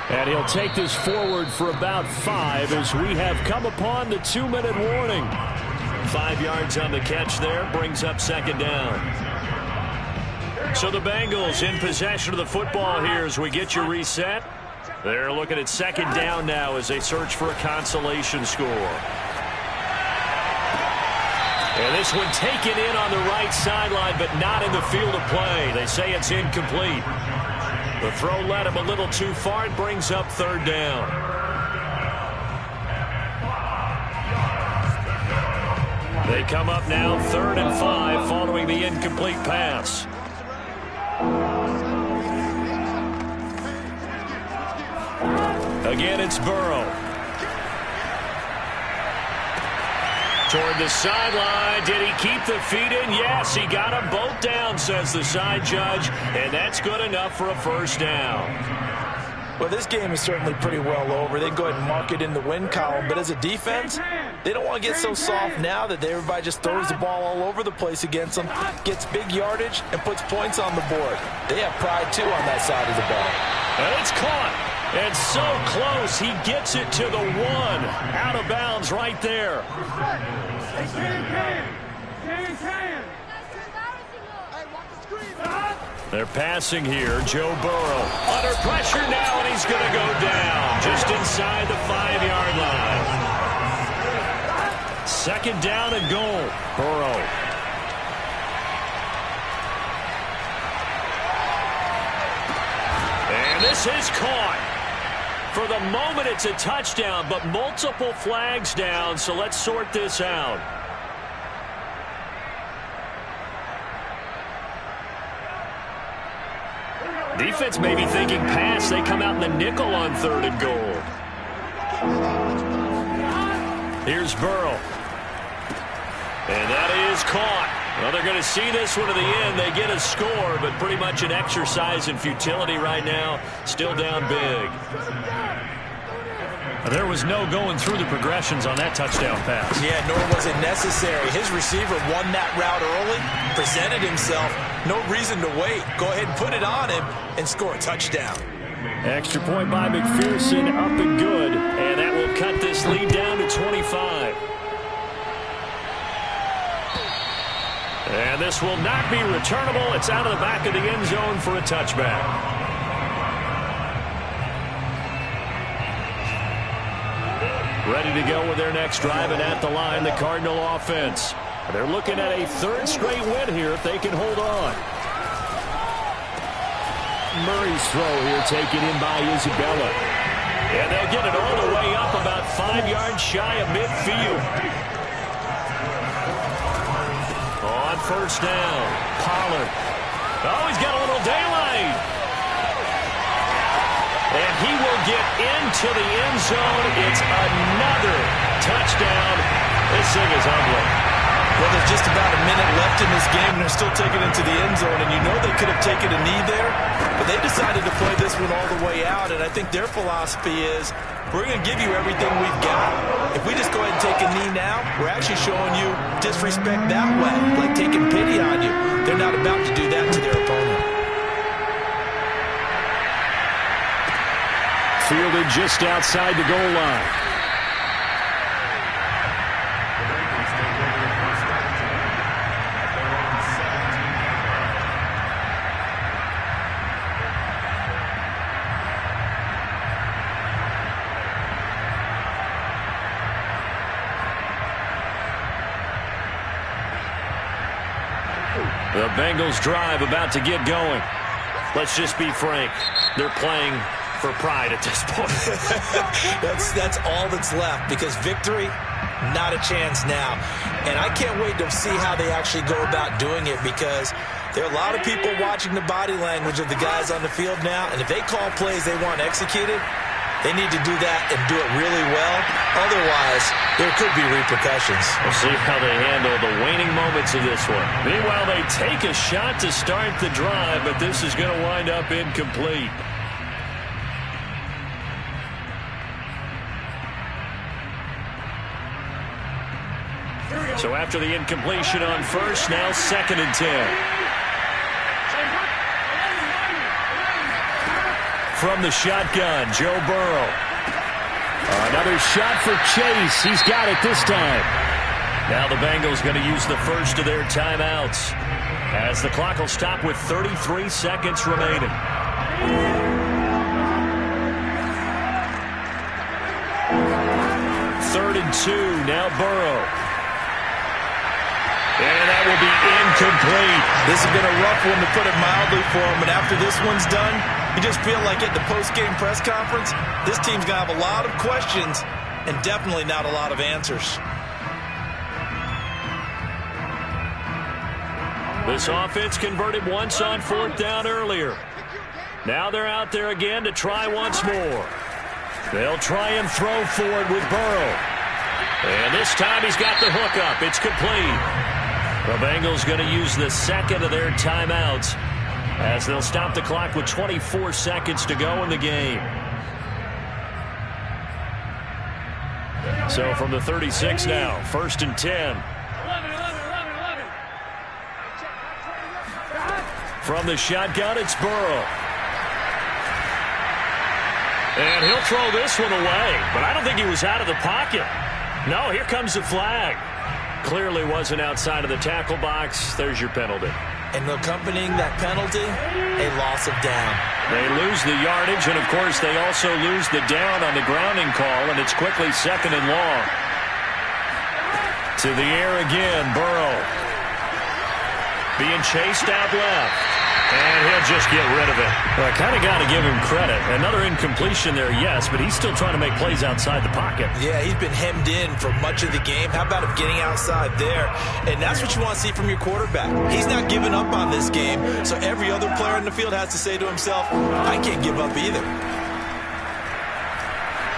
And he'll take this forward for about 5 as we have come upon the 2-minute warning. 5 yards on the catch there, brings up 2nd down. So the Bengals in possession of the football here as we get you reset. They're looking at 2nd down now as they search for a consolation score. And this one taken in on the right sideline, but not in the field of play. They say it's incomplete. The throw led him a little too far. It brings up third down. They come up now 3rd and 5 following the incomplete pass. Again, it's Burrow. Toward the sideline. Did he keep the feet in? Yes, he got them both down, says the side judge, and that's good enough for a first down. Well, this game is certainly pretty well over. They go ahead and mark it in the win column, but as a defense, they don't want to get so soft now that everybody just throws the ball all over the place against them, gets big yardage, and puts points on the board. They have pride, too, on that side of the ball. And it's caught. And so close, he gets it to the 1. Out of bounds right there. They're passing here. Joe Burrow under pressure now, and he's going to go down just inside the 5-yard line. 2nd down and goal. Burrow. And this is caught. For the moment, it's a touchdown, but multiple flags down, so let's sort this out. Defense may be thinking pass. They come out in the nickel on 3rd and goal. Here's Burrow. And that is caught. Well, they're going to see this one to the end. They get a score, but pretty much an exercise in futility right now. Still down big. There was no going through the progressions on that touchdown pass. Yeah, nor was it necessary. His receiver won that route early, presented himself. No reason to wait. Go ahead and put it on him and score a touchdown. Extra point by McPherson, up and good. And that will cut this lead down to 25. And this will not be returnable. It's out of the back of the end zone for a touchback. Ready to go with their next drive, and at the line, the Cardinal offense. They're looking at a 3rd straight win here if they can hold on. Murray's throw here taken in by Isabella. And they'll get it all the way up about 5 yards shy of midfield. On 1st down, Pollard. Oh, he's got a little daylight. And he will get into the end zone. It's another touchdown. This thing is ugly. Well, there's just about a minute left in this game, and they're still taking it into the end zone. And you know they could have taken a knee there, but they decided to play this one all the way out. And I think their philosophy is, we're going to give you everything we've got. If we just go ahead and take a knee now, we're actually showing you disrespect that way, like taking pity on you. They're not about to do that to their opponent. Fielded just outside the goal line. The Bengals drive about to get going. Let's just be frank. They're playing for pride at this point. That's all that's left, because victory, not a chance now. And I can't wait to see how they actually go about doing it, because there are a lot of people watching the body language of the guys on the field now, and if they call plays they want executed, they need to do that and do it really well. Otherwise, there could be repercussions. We'll see how they handle the waning moments of this one. Meanwhile, they take a shot to start the drive, but this is going to wind up incomplete. So after the incompletion on 1st, now 2nd and 10. From the shotgun, Joe Burrow. Another shot for Chase. He's got it this time. Now the Bengals going to use the first of their timeouts, as the clock will stop with 33 seconds remaining. Third and 2, now Burrow. And that will be incomplete. This has been a rough one, to put it mildly, for him. And after this one's done, you just feel like at the post-game press conference, this team's going to have a lot of questions and definitely not a lot of answers. This offense converted once on 4th down earlier. Now they're out there again to try once more. They'll try and throw forward with Burrow. And this time he's got the hook up. It's complete. The Bengals going to use the second of their timeouts as they'll stop the clock with 24 seconds to go in the game. So from the 36 now, 1st and 10. From the shotgun, it's Burrow. And he'll throw this one away, but I don't think he was out of the pocket. No, here comes the flag. Clearly wasn't outside of the tackle box. There's your penalty. And accompanying that penalty, a loss of down. They lose the yardage, and of course they also lose the down on the grounding call, and it's quickly 2nd and long. To the air again, Burrow. Being chased out left. And he'll just get rid of it. Well, I kind of got to give him credit. Another incompletion there, yes, but he's still trying to make plays outside the pocket. Yeah, he's been hemmed in for much of the game. How about him getting outside there? And that's what you want to see from your quarterback. He's not giving up on this game, so every other player in the field has to say to himself, I can't give up either.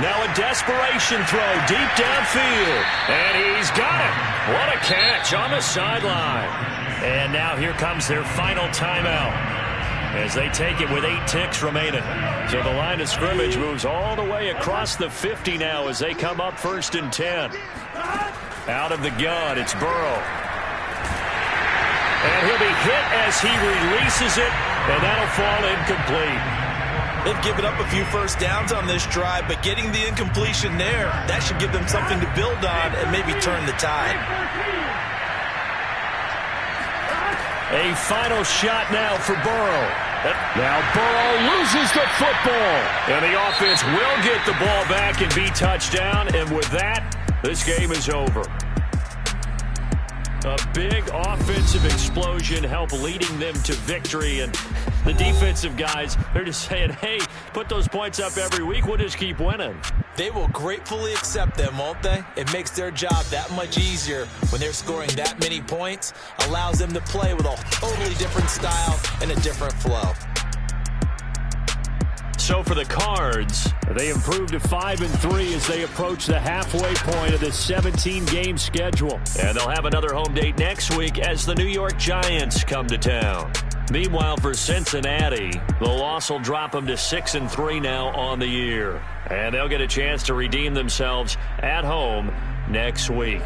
Now a desperation throw deep downfield. And he's got it. What a catch on the sideline. And now here comes their final timeout as they take it with 8 ticks remaining. So the line of scrimmage moves all the way across the 50 now as they come up 1st and 10. Out of the gun, it's Burrow. And he'll be hit as he releases it, and that'll fall incomplete. They've given up a few first downs on this drive, but getting the incompletion there, that should give them something to build on and maybe turn the tide. A final shot now for Burrow. Now Burrow loses the football. And the offense will get the ball back and be touchdown. And with that, this game is over. A big offensive explosion helped leading them to victory. And the defensive guys, they're just saying, hey, put those points up every week. We'll just keep winning. They will gratefully accept them, won't they? It makes their job that much easier when they're scoring that many points. Allows them to play with a totally different style and a different flow. So for the Cards, they improved to 5-3 as they approach the halfway point of the 17-game schedule. And they'll have another home date next week as the New York Giants come to town. Meanwhile, for Cincinnati, the loss will drop them to 6-3 now on the year. And they'll get a chance to redeem themselves at home next week.